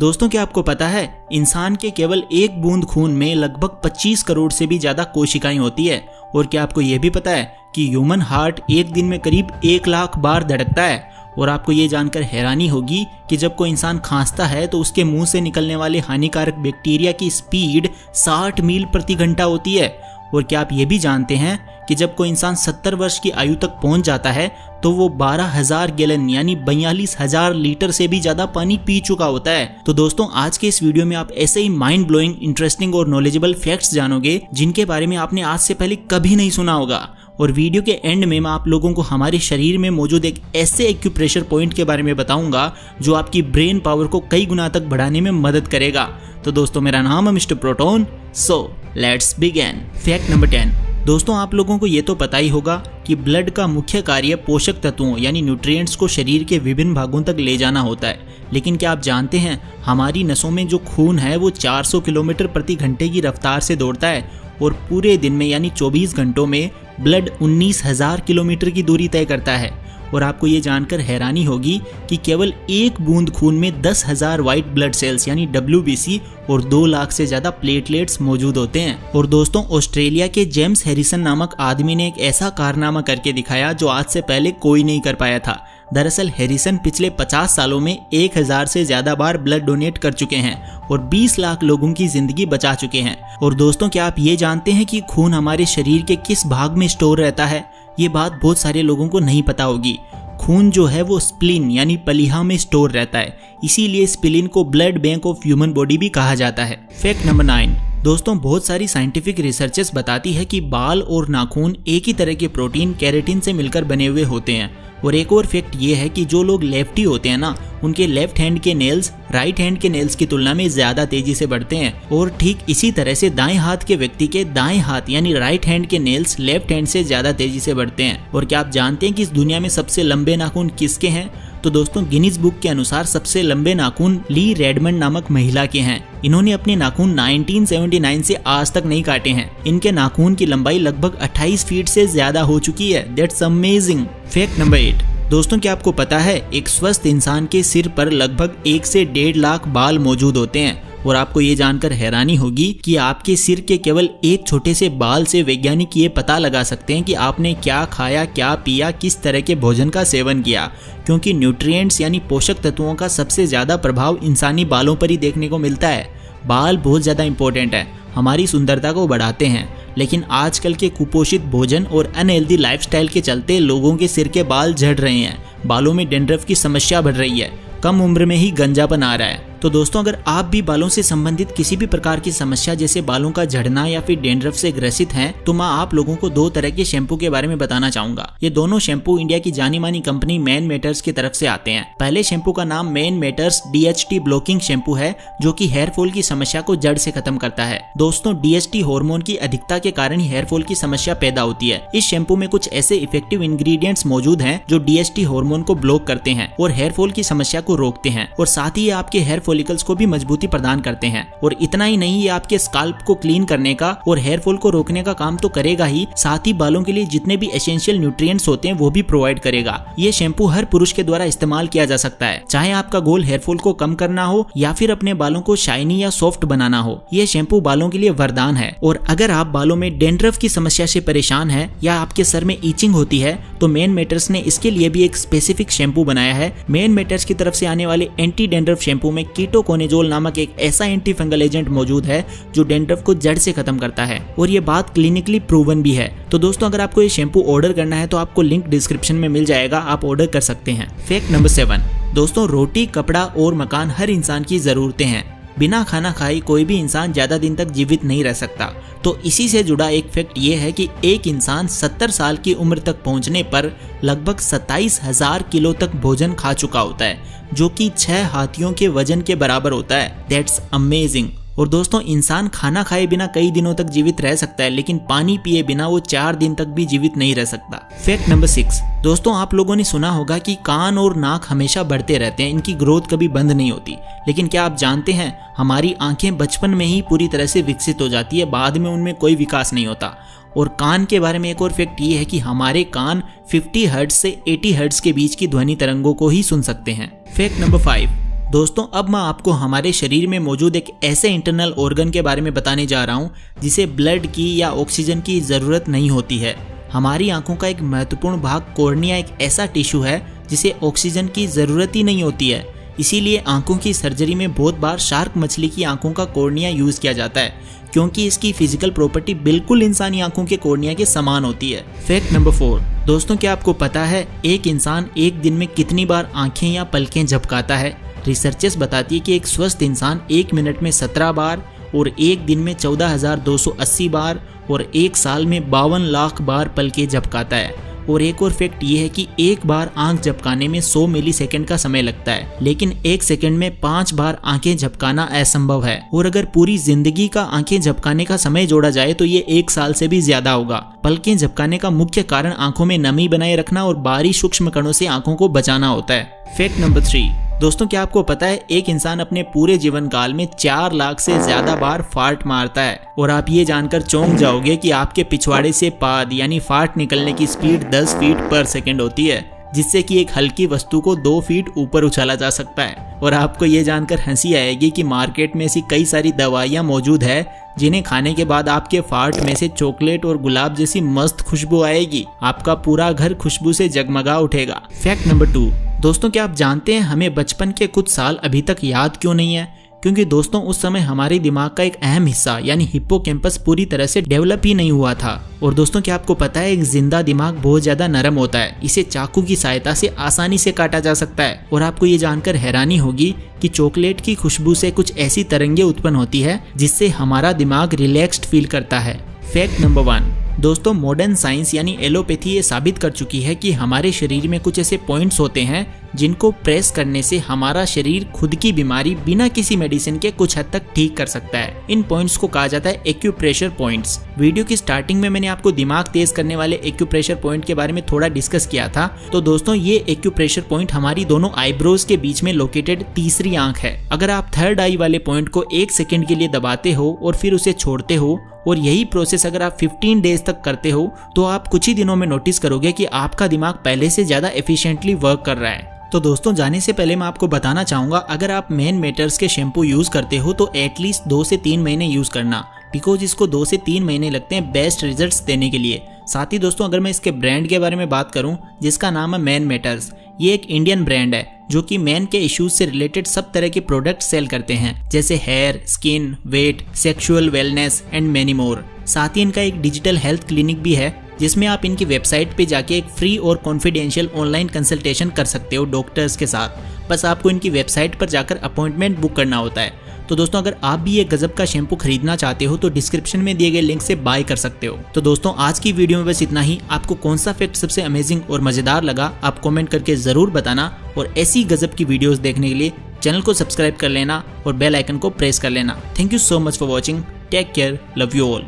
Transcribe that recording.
दोस्तों क्या आपको पता है इंसान के केवल एक बूंद खून में लगभग 25 करोड़ से भी ज्यादा कोशिकाएं होती है। और क्या आपको यह भी पता है कि ह्यूमन हार्ट एक दिन में करीब 1 लाख बार धड़कता है। और आपको ये जानकर हैरानी होगी कि जब कोई इंसान खांसता है तो उसके मुंह से निकलने वाले हानिकारक बैक्टीरिया की स्पीड 60 मील प्रति घंटा होती है। और क्या आप ये भी जानते हैं कि जब कोई इंसान 70 वर्ष की आयु तक पहुंच जाता है तो वो 12,000 गैलन यानी 42,000 लीटर से भी ज्यादा पानी पी चुका होता है। तो दोस्तों आज के इस वीडियो में आप ऐसे ही माइंड ब्लोइंग, इंटरेस्टिंग और नॉलेजेबल फैक्ट्स जानोगे जिनके बारे में आपने आज से पहले कभी नहीं सुना होगा। और वीडियो के एंड में मैं आप लोगों को हमारे शरीर में मौजूद एक ऐसे एक्यूप्रेशर पॉइंट के बारे में बताऊंगा जो आपकी ब्रेन पावर को कई गुना तक बढ़ाने में मदद करेगा। तो दोस्तों मेरा नाम है mister proton, so let's begin. Fact number 10। दोस्तों आप लोगों को ये तो पता ही होगा कि ब्लड का मुख्य कार्य पोषक तत्वों यानी न्यूट्रिएंट्स को शरीर के विभिन्न भागों तक ले जाना होता है। लेकिन क्या आप जानते हैं हमारी नसों में जो खून है वो 400 किलोमीटर प्रति घंटे की रफ्तार से दौड़ता है और पूरे दिन में यानी 24 घंटों में ब्लड 19,000 किलोमीटर की दूरी तय करता है। और आपको ये जानकर हैरानी होगी कि केवल एक बूंद खून में 10,000 व्हाइट ब्लड सेल्स यानी WBC और 2 लाख से ज्यादा प्लेटलेट्स मौजूद होते हैं। और दोस्तों ऑस्ट्रेलिया के जेम्स हैरिसन नामक आदमी ने एक ऐसा कारनामा करके दिखाया जो आज से पहले कोई नहीं कर पाया था। दरअसल हैरिसन पिछले 50 सालों में 1000 से ज्यादा बार ब्लड डोनेट कर चुके हैं और 20 लाख लोगों की जिंदगी बचा चुके हैं। और दोस्तों क्या आप ये जानते हैं कि खून हमारे शरीर के किस भाग में स्टोर रहता है? ये बात बहुत सारे लोगों को नहीं पता होगी। खून जो है वो स्प्लीन यानी पलीहा में स्टोर रहता है, इसीलिए स्प्लीन को blood bank of human body भी कहा जाता है। Fact number 9। दोस्तों बहुत सारी साइंटिफिक रिसर्चेस बताती है कि बाल और नाखून एक ही तरह के प्रोटीन केराटिन से मिलकर बने हुए होते हैं। और एक और फैक्ट ये है कि जो लोग लेफ्टी होते हैं ना उनके लेफ्ट हैंड के नेल्स राइट हैंड के नेल्स की तुलना में ज्यादा तेजी से बढ़ते हैं। और ठीक इसी तरह से दाएं हाथ के व्यक्ति के दाएं हाथ यानी राइट हैंड के नेल्स लेफ्ट हैंड से ज्यादा तेजी से बढ़ते हैं। और क्या आप जानते हैं कि इस दुनिया में सबसे लंबे नाखून किसके हैं? तो दोस्तों गिनीज बुक के अनुसार सबसे लंबे नाखून ली रेडमंड नामक महिला के हैं। इन्होंने अपने नाखून 1979 से आज तक नहीं काटे हैं। इनके नाखून की लंबाई लगभग 28 फीट से ज्यादा हो चुकी है। That's amazing. Fact number 8। दोस्तों क्या आपको पता है एक स्वस्थ इंसान के सिर पर लगभग 1 से 1.5 लाख बाल मौजूद होते हैं। और आपको ये जानकर हैरानी होगी कि आपके सिर के केवल एक छोटे से बाल से वैज्ञानिक ये पता लगा सकते हैं कि आपने क्या खाया, क्या पिया, किस तरह के भोजन का सेवन किया। क्योंकि न्यूट्रिएंट्स यानी पोषक तत्वों का सबसे ज्यादा प्रभाव इंसानी बालों पर ही देखने को मिलता है। बाल बहुत ज्यादा इंपॉर्टेंट है, हमारी सुंदरता को बढ़ाते हैं। लेकिन आजकल के कुपोषित भोजन और अनहेल्दी लाइफस्टाइल के चलते लोगों के सिर के बाल झड़ रहे हैं, बालों में डैंड्रफ की समस्या बढ़ रही है, कम उम्र में ही गंजापन आ रहा है। तो दोस्तों अगर आप भी बालों से संबंधित किसी भी प्रकार की समस्या जैसे बालों का झड़ना या फिर डैंड्रफ से ग्रसित हैं तो मैं आप लोगों को 2 तरह के शैम्पू के बारे में बताना चाहूंगा। ये दोनों शैम्पू इंडिया की जानी मानी कंपनी मैन मैटर्स की तरफ से आते हैं। पहले शैम्पू का नाम man matters DHT blocking shampoo है जो कि हेयर फॉल की समस्या को जड़ से खत्म करता है। दोस्तों DHT हार्मोन की अधिकता के कारण ही हेयर फॉल की समस्या पैदा होती है। इस शैम्पू में कुछ ऐसे इफेक्टिव इंग्रेडिएंट्स मौजूद हैं जो DHT हार्मोन को ब्लॉक करते हैं और हेयर फॉल की समस्या को रोकते हैं और साथ ही आपके हेयर फॉलिकल्स को भी मजबूती प्रदान करते हैं। और इतना ही नहीं, ये आपके स्काल्प को क्लीन करने का और हेयर फॉल को रोकने का काम तो करेगा ही, साथ ही बालों के लिए जितने भी एसेंशियल न्यूट्रिएंट्स होते हैं वो भी प्रोवाइड करेगा। ये शैम्पू हर पुरुष के द्वारा इस्तेमाल किया जा सकता है, चाहे आपका गोल हेयर फॉल को कम करना हो या फिर अपने बालों को शाइनी या सॉफ्ट बनाना हो। ये शैम्पू बालों के लिए वरदान है। और अगर आप बालों में डैंड्रफ की समस्या से परेशान है या आपके सर में ईचिंग होती है तो मैन मैटर्स ने इसके लिए भी एक स्पेसिफिक शैम्पू बनाया है। मैन मैटर्स की तरफ से आने वाले एंटी डैंड्रफ शैम्पू में कीटोकोनेजोल नामक एक ऐसा एंटी फंगल एजेंट मौजूद है जो डैंड्रफ को जड़ से खत्म करता है और ये बात क्लिनिकली प्रूवन भी है। तो दोस्तों अगर आपको ये शैम्पू ऑर्डर करना है तो आपको लिंक डिस्क्रिप्शन में मिल जाएगा, आप ऑर्डर कर सकते हैं। Fact number 7। दोस्तों रोटी, कपड़ा और मकान हर इंसान की जरूरतें हैं। बिना खाना खाए कोई भी इंसान ज्यादा दिन तक जीवित नहीं रह सकता। तो इसी से जुड़ा एक फैक्ट ये है कि एक इंसान 70 साल की उम्र तक पहुंचने पर लगभग 27,000 किलो तक भोजन खा चुका होता है जो कि 6 हाथियों के वजन के बराबर होता है। That's amazing. और दोस्तों इंसान खाना खाए बिना कई दिनों तक जीवित रह सकता है लेकिन पानी पिए बिना वो 4 दिन तक भी जीवित नहीं रह सकता। Fact number 6। दोस्तों आप लोगों ने सुना होगा कि कान और नाक हमेशा बढ़ते रहते हैं, इनकी ग्रोथ कभी बंद नहीं होती। लेकिन क्या आप जानते हैं हमारी आंखें बचपन में ही पूरी तरह से विकसित हो जाती है, बाद में उनमें कोई विकास नहीं होता। और कान के बारे में एक और फैक्ट ये है कि हमारे कान 50 हर्ट्ज से 80 हर्ट्ज के बीच की ध्वनि तरंगों को ही सुन सकते हैं। Fact number 5। दोस्तों अब मैं आपको हमारे शरीर में मौजूद एक ऐसे इंटरनल ऑर्गन के बारे में बताने जा रहा हूँ जिसे ब्लड की या ऑक्सीजन की ज़रूरत नहीं होती है। हमारी आंखों का एक महत्वपूर्ण भाग कॉर्निया एक ऐसा टिश्यू है जिसे ऑक्सीजन की ज़रूरत ही नहीं होती है। इसीलिए आंखों की सर्जरी में बहुत बार शार्क मछली की आंखों का कॉर्निया यूज़ किया जाता है, क्योंकि इसकी फिजिकल प्रॉपर्टी बिल्कुल इंसानी आंखों के कॉर्निया के समान होती है। Fact number 4। दोस्तों क्या आपको पता है एक इंसान एक दिन में कितनी बार आंखें या पलकें झपकाता है? रिसर्चर्स बताती है कि एक स्वस्थ इंसान 1 मिनट में 17 बार और एक दिन में 14,280 बार और एक साल में 52 लाख बार पलकें झपकाता है। और एक और फैक्ट ये है कि एक बार आंख झपकाने में 100 मिलीसेकंड का समय लगता है, लेकिन एक सेकंड में 5 बार आंखें झपकाना असंभव है। और अगर पूरी जिंदगी का आंखें झपकाने का समय जोड़ा जाए तो ये 1 साल से भी ज्यादा होगा। पलकें झपकाने का मुख्य कारण आंखों में नमी बनाए रखना और बाहरी सूक्ष्म कणों से आंखों को बचाना होता है। Fact number 3। दोस्तों क्या आपको पता है एक इंसान अपने पूरे जीवन काल में 4 लाख से ज्यादा बार फार्ट मारता है। और आप ये जानकर चौंक जाओगे कि आपके पिछवाड़े से पाद यानी फार्ट निकलने की स्पीड 10 फीट पर सेकंड होती है, जिससे कि एक हल्की वस्तु को 2 फीट ऊपर उछाला जा सकता है। और आपको ये जानकर हंसी आएगी कि मार्केट में ऐसी कई सारी दवाइयाँ मौजूद है जिन्हें खाने के बाद आपके फार्ट में से चॉकलेट और गुलाब जैसी मस्त खुशबू आएगी। आपका पूरा घर खुशबू से जगमगा उठेगा। Fact number 2। दोस्तों क्या आप जानते हैं हमें बचपन के कुछ साल अभी तक याद क्यों नहीं है? क्योंकि दोस्तों उस समय हमारे दिमाग का एक अहम हिस्सा यानी हिप्पोकैम्पस पूरी तरह से डेवलप ही नहीं हुआ था। और दोस्तों क्या आपको पता है एक जिंदा दिमाग बहुत ज्यादा नरम होता है, इसे चाकू की सहायता से आसानी से काटा जा सकता है। और आपको ये जानकर हैरानी होगी कि चॉकलेट की खुशबू से कुछ ऐसी तरंगें उत्पन्न होती है जिससे हमारा दिमाग रिलैक्स्ड फील करता है। Fact number 1। दोस्तों मॉडर्न साइंस यानी एलोपैथी ये साबित कर चुकी है कि हमारे शरीर में कुछ ऐसे पॉइंट्स होते हैं जिनको प्रेस करने से हमारा शरीर खुद की बीमारी बिना किसी मेडिसिन के कुछ हद तक ठीक कर सकता है। इन पॉइंट्स को कहा जाता है एक्यूप्रेशर पॉइंट्स। वीडियो की स्टार्टिंग में मैंने आपको दिमाग तेज करने वाले एक्यूप्रेशर पॉइंट के बारे में थोड़ा डिस्कस किया था। तो दोस्तों ये एक्यूप्रेशर पॉइंट हमारी दोनों आईब्रोज के बीच में लोकेटेड तीसरी आंख है। अगर आप थर्ड आई वाले पॉइंट को 1 सेकेंड के लिए दबाते हो और फिर उसे छोड़ते हो और यही प्रोसेस अगर आप 15 डेज तक करते हो तो आप कुछ ही दिनों में नोटिस करोगे कि आपका दिमाग पहले से ज्यादा एफिशिएंटली वर्क कर रहा है। तो दोस्तों जाने से पहले मैं आपको बताना चाहूँगा अगर आप मैन मैटर्स के शैम्पू यूज़ करते हो तो एटलीस्ट 2 से 3 महीने यूज़ करना, बिकॉज इसको 2 से 3 महीने लगते हैं बेस्ट रिजल्ट्स देने के लिए। साथ ही दोस्तों अगर मैं इसके ब्रांड के बारे में बात करूं जिसका नाम है मैन मैटर्स, ये एक इंडियन ब्रांड है जो कि मैन के इश्यूज से रिलेटेड सब तरह के प्रोडक्ट सेल करते हैं, जैसे hair, skin, weight, sexual wellness and many more. साथ ही इनका एक डिजिटल हेल्थ क्लिनिक भी है जिसमें आप इनकी वेबसाइट पे जाके एक फ्री और कॉन्फिडेंशियल ऑनलाइन कंसल्टेशन कर सकते हो डॉक्टर्स के साथ। बस आपको इनकी वेबसाइट पर जाकर अपॉइंटमेंट बुक करना होता है। तो दोस्तों अगर आप भी ये गजब का शैम्पू खरीदना चाहते हो तो डिस्क्रिप्शन में दिए गए लिंक से बाय कर सकते हो। तो दोस्तों आज की वीडियो में बस इतना ही। आपको कौन सा फैक्ट सबसे अमेजिंग और मजेदार लगा आप कमेंट करके जरूर बताना, और ऐसी गजब की वीडियोस देखने के लिए चैनल को सब्सक्राइब कर लेना और बेल आइकन को प्रेस कर लेना। Thank you so much for watching. Take care, love you all.